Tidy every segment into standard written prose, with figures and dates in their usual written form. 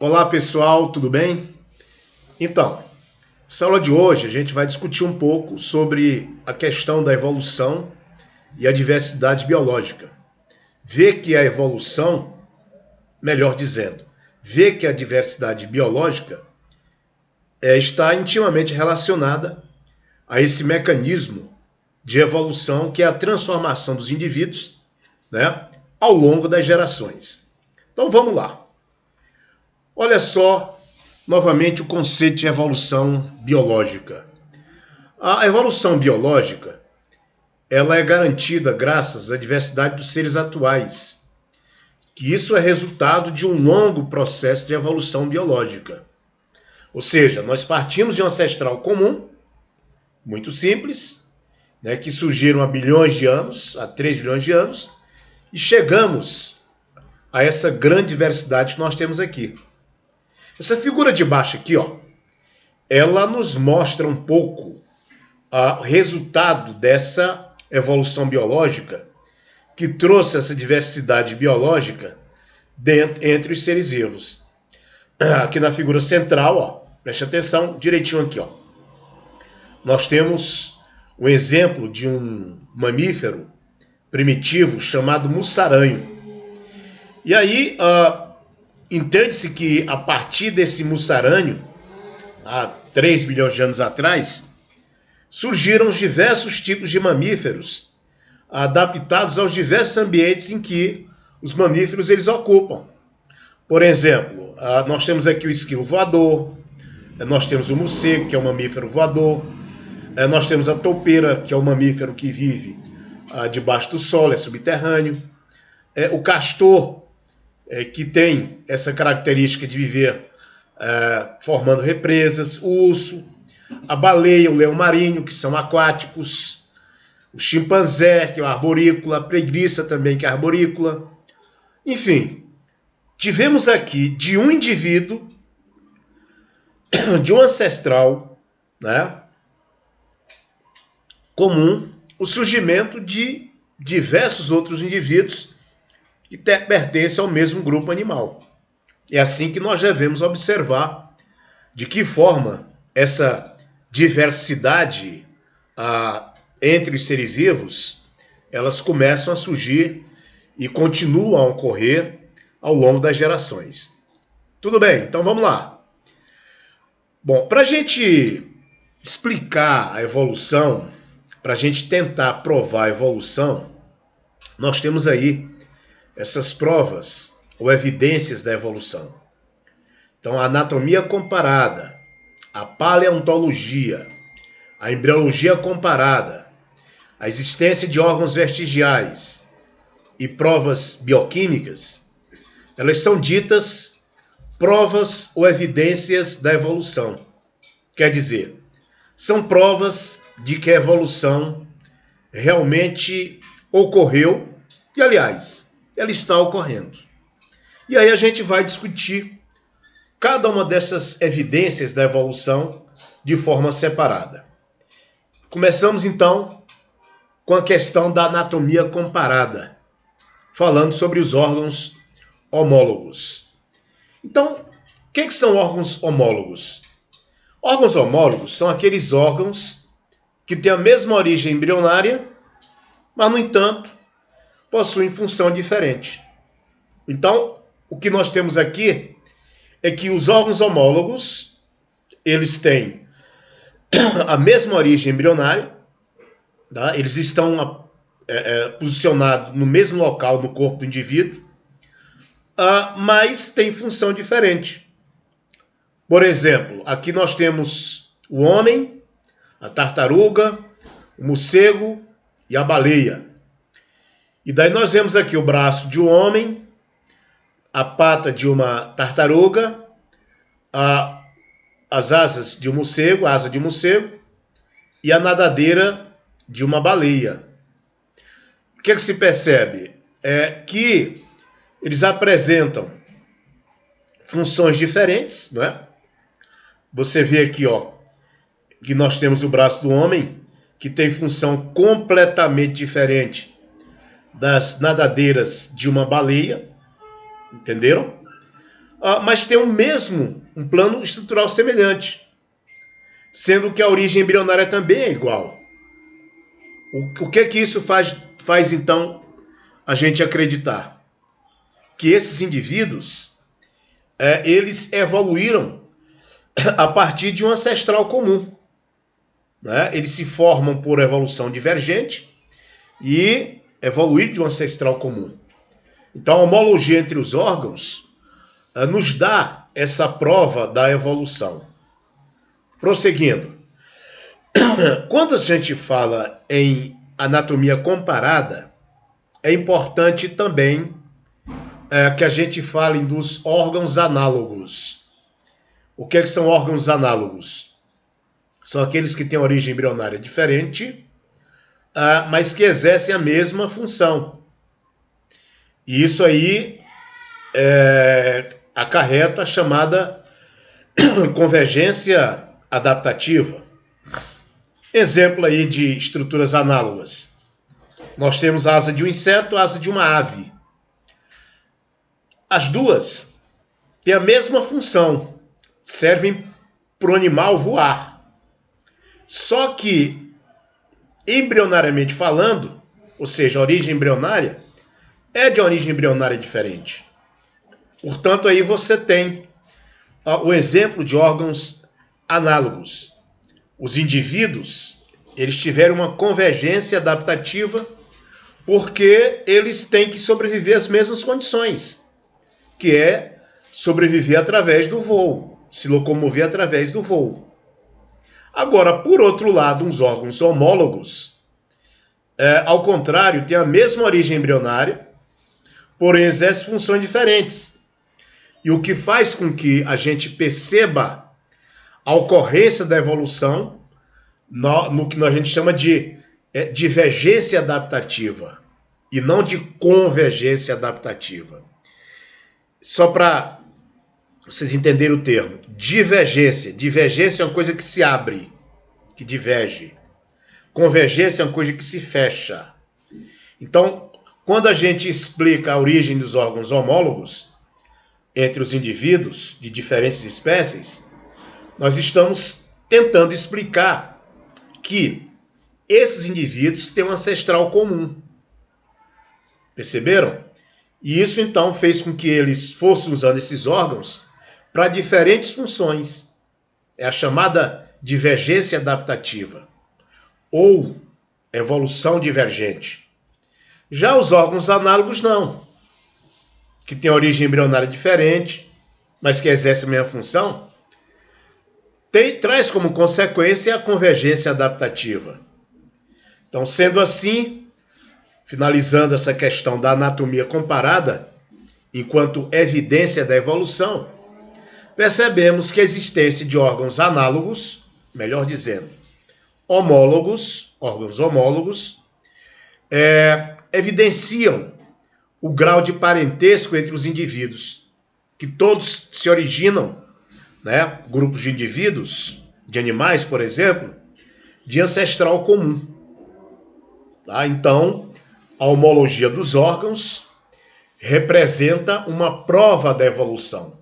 Olá pessoal, tudo bem? Então, nessa aula de hoje a gente vai discutir um pouco sobre a questão da evolução e a diversidade biológica. Ver que a evolução, melhor dizendo, ver que a diversidade biológica está intimamente relacionada a esse mecanismo de evolução que é a transformação dos indivíduos, né, ao longo das gerações. Então vamos lá. Olha só novamente o conceito de evolução biológica. A evolução biológica, ela é garantida graças à diversidade dos seres atuais, que isso é resultado de um longo processo de evolução biológica. Ou seja, nós partimos de um ancestral comum, muito simples, né, que surgiram há bilhões de anos, há 3 bilhões de anos, e chegamos a essa grande diversidade que nós temos aqui. Essa figura de baixo aqui, ó, ela nos mostra um pouco o resultado dessa evolução biológica que trouxe essa diversidade biológica entre os seres vivos. Aqui na figura central, ó, preste atenção direitinho aqui, ó. Nós temos um exemplo de um mamífero primitivo chamado mussaranho. E aí, entende-se que a partir desse mussaranho, há 3 bilhões de anos atrás, surgiram os diversos tipos de mamíferos adaptados aos diversos ambientes em que os mamíferos eles ocupam. Por exemplo, nós temos aqui o esquilo voador, nós temos o morcego, que é um mamífero voador, nós temos a toupeira, que é um mamífero que vive debaixo do solo, é subterrâneo, o castor, que tem essa característica de viver formando represas, o urso, a baleia, o leão marinho, que são aquáticos, o chimpanzé, que é o arborícola, a preguiça também, que é arborícola. Enfim, tivemos aqui de um indivíduo, de um ancestral, né, comum, o surgimento de diversos outros indivíduos que pertencem ao mesmo grupo animal. É assim que nós devemos observar de que forma essa diversidade entre os seres vivos, elas começam a surgir e continuam a ocorrer ao longo das gerações. Tudo bem, então vamos lá. Bom, para a gente explicar a evolução, para a gente tentar provar a evolução, nós temos aí essas provas ou evidências da evolução. Então, a anatomia comparada, a paleontologia, a embriologia comparada, a existência de órgãos vestigiais e provas bioquímicas, elas são ditas provas ou evidências da evolução. Quer dizer, são provas de que a evolução realmente ocorreu e, aliás, ela está ocorrendo. E aí a gente vai discutir cada uma dessas evidências da evolução de forma separada. Começamos então com a questão da anatomia comparada, falando sobre os órgãos homólogos. Então, o que são órgãos homólogos? Órgãos homólogos são aqueles órgãos que têm a mesma origem embrionária, mas, no entanto, possuem função diferente. Então, o que nós temos aqui é que os órgãos homólogos, eles têm a mesma origem embrionária, tá? Eles estão posicionados no mesmo local no corpo do indivíduo, mas têm função diferente. Por exemplo, aqui nós temos o homem, a tartaruga, o morcego e a baleia. E daí nós vemos aqui o braço de um homem, a pata de uma tartaruga, as asas de um morcego, a asa de um morcego e a nadadeira de uma baleia. O que se percebe? É que eles apresentam funções diferentes, não é? Você vê aqui, ó, que nós temos o braço do homem, que tem função completamente diferente das nadadeiras de uma baleia, entenderam? mas tem um plano estrutural semelhante, sendo que a origem embrionária também é igual. O que isso faz então a gente acreditar? Que esses indivíduos, eles evoluíram a partir de um ancestral comum. Né? Eles se formam por evolução divergente e evoluíram de um ancestral comum. Então a homologia entre os órgãos nos dá essa prova da evolução. Prosseguindo, quando a gente fala em anatomia comparada, é importante também que a gente fale dos órgãos análogos. O que são órgãos análogos? São aqueles que têm origem embrionária diferente, mas que exercem a mesma função. E isso aí acarreta a chamada convergência adaptativa. Exemplo aí de estruturas análogas. Nós temos a asa de um inseto, a asa de uma ave. As duas têm a mesma função, servem para o animal voar. Só que, embrionariamente falando, ou seja, a origem embrionária, é de origem embrionária diferente. Portanto, aí você tem o exemplo de órgãos análogos. Os indivíduos, eles tiveram uma convergência adaptativa porque eles têm que sobreviver às mesmas condições, que é sobreviver através do voo, se locomover através do voo. Agora, por outro lado, uns órgãos homólogos, ao contrário, têm a mesma origem embrionária, porém exercem funções diferentes. E o que faz com que a gente perceba a ocorrência da evolução no que a gente chama de divergência adaptativa e não de convergência adaptativa. Só para vocês entenderem o termo. Divergência. Divergência é uma coisa que se abre, que diverge. Convergência é uma coisa que se fecha. Então, quando a gente explica a origem dos órgãos homólogos entre os indivíduos de diferentes espécies, nós estamos tentando explicar que esses indivíduos têm um ancestral comum. Perceberam? E isso então fez com que eles fossem usando esses órgãos para diferentes funções. É a chamada divergência adaptativa ou evolução divergente. Já os órgãos análogos não, que têm origem embrionária diferente, mas que exercem a mesma função, traz como consequência a convergência adaptativa. Então, sendo assim, finalizando essa questão da anatomia comparada, enquanto evidência da evolução, percebemos que a existência de órgãos análogos, melhor dizendo, homólogos, órgãos homólogos, evidenciam o grau de parentesco entre os indivíduos, que todos se originam, né, grupos de indivíduos, de animais, por exemplo, de ancestral comum. Tá? Então, a homologia dos órgãos representa uma prova da evolução.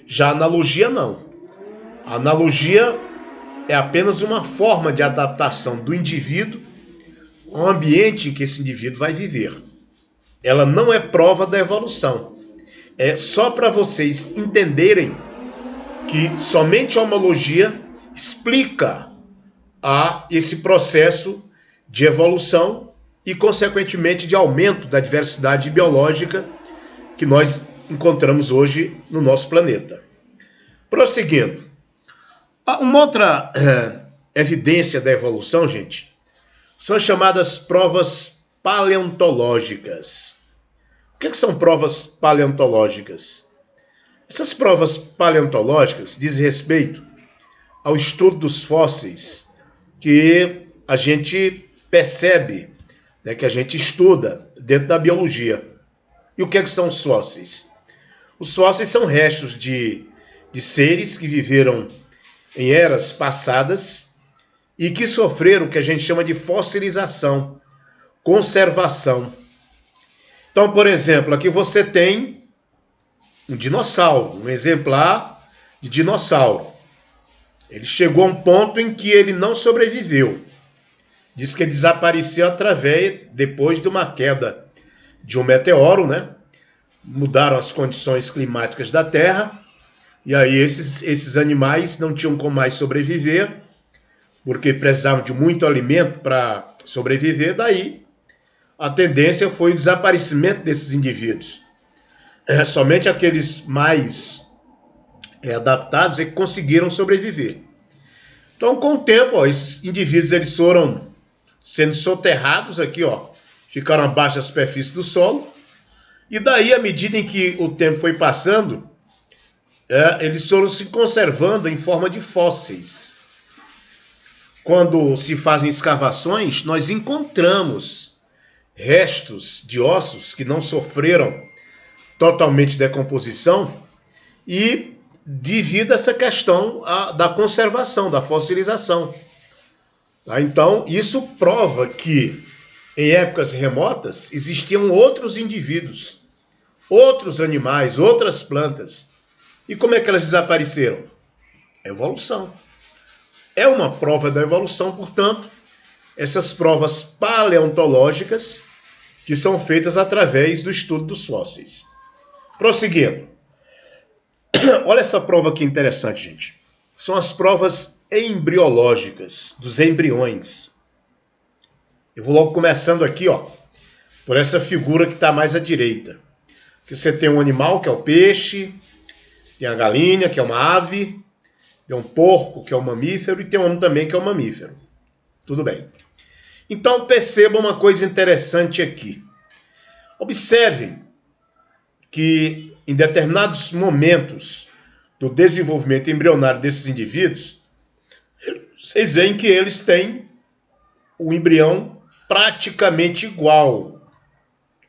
Já a analogia não. A analogia é apenas uma forma de adaptação do indivíduo ao ambiente em que esse indivíduo vai viver. Ela não é prova da evolução. É só para vocês entenderem que somente a homologia explica esse processo de evolução e, consequentemente, de aumento da diversidade biológica que nós encontramos hoje no nosso planeta. Prosseguindo. Uma outra evidência da evolução, gente, são as chamadas provas paleontológicas. O que são provas paleontológicas? Essas provas paleontológicas dizem respeito ao estudo dos fósseis que a gente percebe, né, que a gente estuda dentro da biologia. E o que são os fósseis? Os fósseis são restos de seres que viveram em eras passadas e que sofreram o que a gente chama de fossilização, conservação. Então, por exemplo, aqui você tem um dinossauro, um exemplar de dinossauro. Ele chegou a um ponto em que ele não sobreviveu. Diz que ele desapareceu depois de uma queda de um meteoro, né? Mudaram as condições climáticas da Terra, e aí esses animais não tinham como mais sobreviver, porque precisavam de muito alimento para sobreviver, daí a tendência foi o desaparecimento desses indivíduos. Somente aqueles mais adaptados é que conseguiram sobreviver. Então, com o tempo, ó, esses indivíduos eles foram sendo soterrados aqui, ó, ficaram abaixo da superfície do solo, e daí, à medida em que o tempo foi passando, eles foram se conservando em forma de fósseis. Quando se fazem escavações, nós encontramos restos de ossos que não sofreram totalmente decomposição e devido a essa questão da conservação, da fossilização. Tá? Então, isso prova que em épocas remotas existiam outros indivíduos, outros animais, outras plantas. E como é que elas desapareceram? Evolução. É uma prova da evolução, portanto, essas provas paleontológicas que são feitas através do estudo dos fósseis. Prosseguindo. Olha essa prova que interessante, gente. São as provas embriológicas, dos embriões. Eu vou logo começando aqui, ó, por essa figura que está mais à direita. Que você tem um animal, que é o peixe, tem a galinha, que é uma ave, tem um porco, que é um mamífero, e tem um homem também, que é um mamífero. Tudo bem. Então, perceba uma coisa interessante aqui. Observem que em determinados momentos do desenvolvimento embrionário desses indivíduos, vocês veem que eles têm o embrião praticamente igual.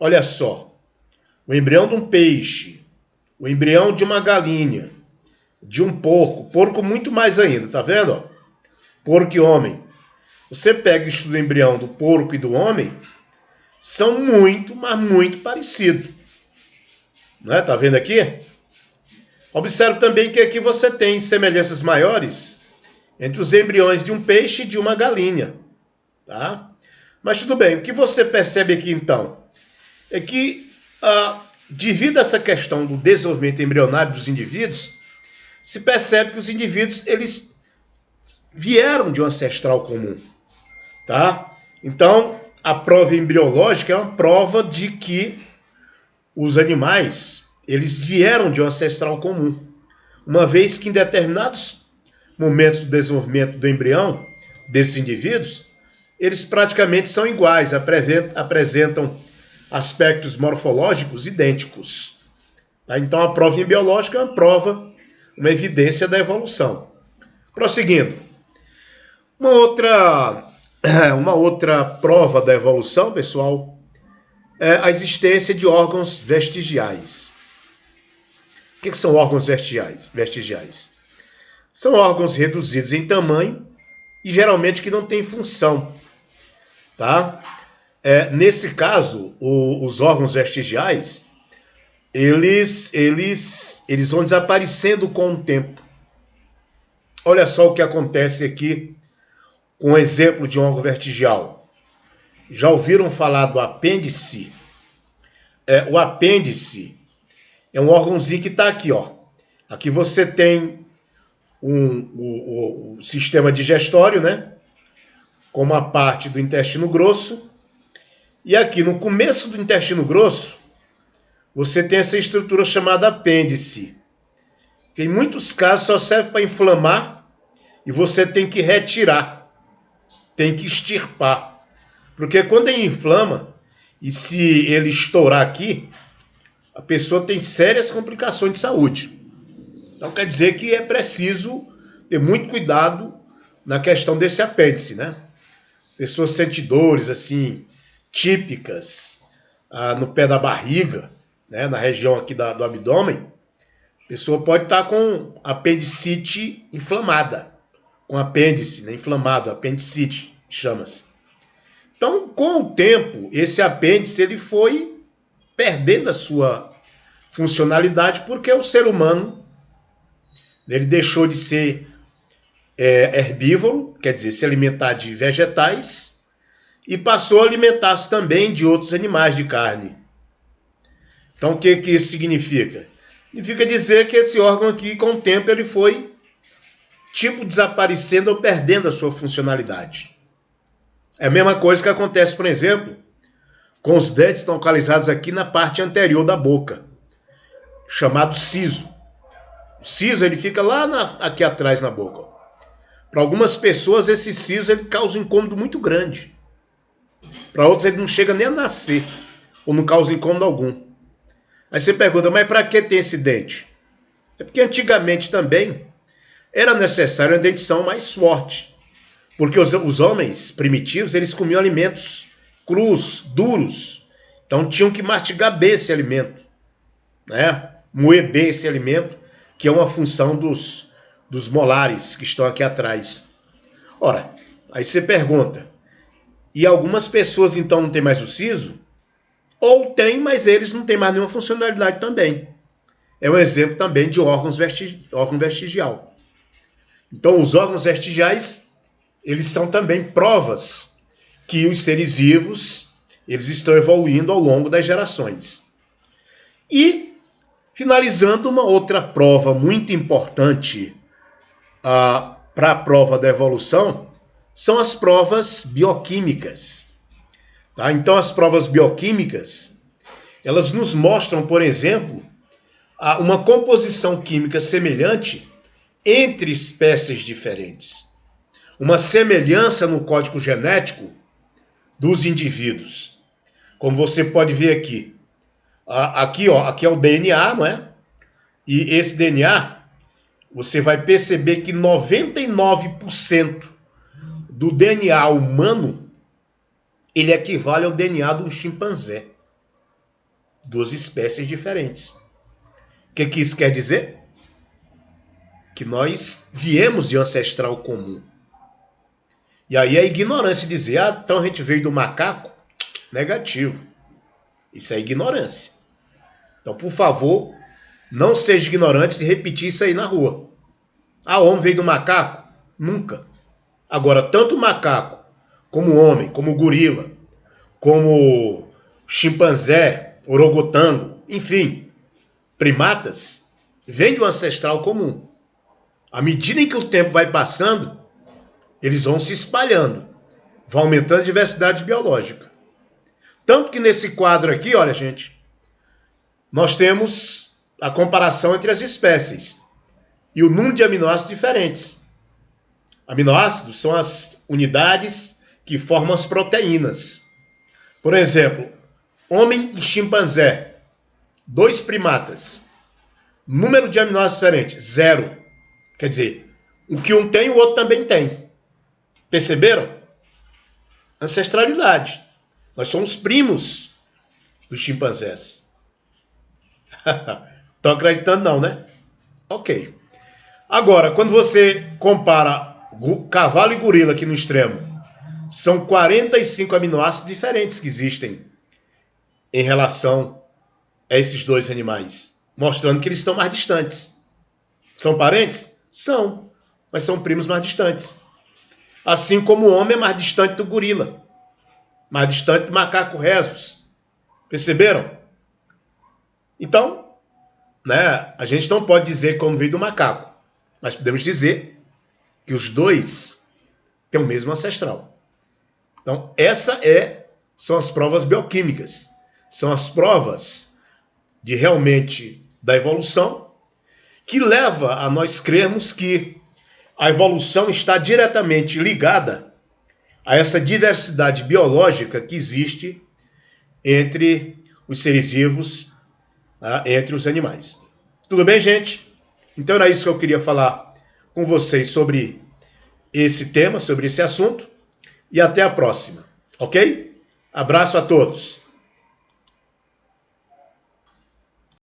Olha só, o embrião de um peixe, o embrião de uma galinha, de um porco muito mais ainda, tá vendo? Porco e homem. Você pega e estuda o embrião do porco e do homem, são muito, mas muito parecidos. Né? Tá vendo aqui? Observe também que aqui você tem semelhanças maiores entre os embriões de um peixe e de uma galinha. Tá? Mas tudo bem, o que você percebe aqui então? É que, devido a essa questão do desenvolvimento embrionário dos indivíduos, se percebe que os indivíduos eles vieram de um ancestral comum. Tá? Então, a prova embriológica é uma prova de que os animais eles vieram de um ancestral comum. Uma vez que em determinados momentos do desenvolvimento do embrião desses indivíduos, eles praticamente são iguais, apresentam aspectos morfológicos idênticos. Tá? Então, a prova embriológica é uma prova, uma evidência da evolução. Prosseguindo. Uma outra prova da evolução, pessoal, é a existência de órgãos vestigiais. O que são órgãos vestigiais? São órgãos reduzidos em tamanho e geralmente que não têm função. Tá? Nesse caso, os órgãos vestigiais, eles vão desaparecendo com o tempo. Olha só o que acontece aqui com um exemplo de um órgão vestigial. Já ouviram falar do apêndice? O apêndice é um órgãozinho que está aqui, ó. Aqui você tem o sistema digestório, né? Como a parte do intestino grosso. E aqui no começo do intestino grosso, você tem essa estrutura chamada apêndice. Que em muitos casos só serve para inflamar e você tem que retirar. Tem que extirpar. Porque quando ele inflama, e se ele estourar aqui, a pessoa tem sérias complicações de saúde. Então quer dizer que é preciso ter muito cuidado na questão desse apêndice, né? Pessoas sentem dores, assim, típicas, no pé da barriga, né? Na região aqui do abdômen. A pessoa pode estar com apendicite inflamada. Com apêndice, né? Inflamado, apendicite, chama-se. Então, com o tempo, esse apêndice ele foi perdendo a sua funcionalidade porque o ser humano ele deixou de ser herbívoro, quer dizer, se alimentar de vegetais, e passou a alimentar-se também de outros animais de carne. Então, o que isso significa? Significa dizer que esse órgão aqui, com o tempo, ele foi desaparecendo ou perdendo a sua funcionalidade. É a mesma coisa que acontece, por exemplo, com os dentes que estão localizados aqui na parte anterior da boca, chamado siso. O siso ele fica lá aqui atrás na boca. Para algumas pessoas, esse siso ele causa um incômodo muito grande. Para outros, ele não chega nem a nascer, ou não causa incômodo algum. Aí você pergunta, mas para que tem esse dente? É porque antigamente também era necessário uma dentição mais forte. Porque os homens primitivos, eles comiam alimentos crus, duros. Então tinham que mastigar bem esse alimento, né? Moer bem esse alimento, que é uma função dos molares que estão aqui atrás. Ora, aí você pergunta, e algumas pessoas então não têm mais o siso? Ou tem, mas eles não têm mais nenhuma funcionalidade também. É um exemplo também de órgão vestigial. Então os órgãos vestigiais, eles são também provas que os seres vivos eles estão evoluindo ao longo das gerações. E, finalizando, uma outra prova muito importante para a prova da evolução são as provas bioquímicas. Tá? Então, as provas bioquímicas, elas nos mostram, por exemplo, uma composição química semelhante entre espécies diferentes. Uma semelhança no código genético dos indivíduos. Como você pode ver aqui. Aqui é o DNA, não é? E esse DNA, você vai perceber que 99% do DNA humano ele equivale ao DNA de um chimpanzé. Duas espécies diferentes. O que isso quer dizer? Que nós viemos de um ancestral comum. E aí é ignorância dizer, então a gente veio do macaco? Negativo. Isso é ignorância. Então, por favor, não seja ignorante de repetir isso aí na rua. O homem veio do macaco? Nunca. Agora, tanto o macaco, como o homem, como o gorila, como o chimpanzé, orangotango, enfim, primatas, vêm de um ancestral comum. À medida em que o tempo vai passando, eles vão se espalhando, vão aumentando a diversidade biológica. Tanto que nesse quadro aqui, olha gente, nós temos a comparação entre as espécies e o número de aminoácidos diferentes. Aminoácidos são as unidades que formam as proteínas. Por exemplo, homem e chimpanzé, 2 primatas, número de aminoácidos diferentes, 0. Quer dizer, o que um tem, o outro também tem. Perceberam? Ancestralidade. Nós somos primos dos chimpanzés. Estão acreditando não, né? Ok. Agora, quando você compara cavalo e gorila aqui no extremo, são 45 aminoácidos diferentes que existem em relação a esses dois animais, mostrando que eles estão mais distantes. São parentes? São, mas são primos mais distantes. Assim como o homem é mais distante do gorila, mais distante do macaco rhesus. Perceberam? Então, né, a gente não pode dizer como veio do macaco, mas podemos dizer que os dois têm o mesmo ancestral. Então, são as provas bioquímicas. São as provas de realmente da evolução que leva a nós crermos que a evolução está diretamente ligada a essa diversidade biológica que existe entre os seres vivos, entre os animais. Tudo bem, gente? Então era isso que eu queria falar com vocês sobre esse tema, sobre esse assunto. E até a próxima, ok? Abraço a todos.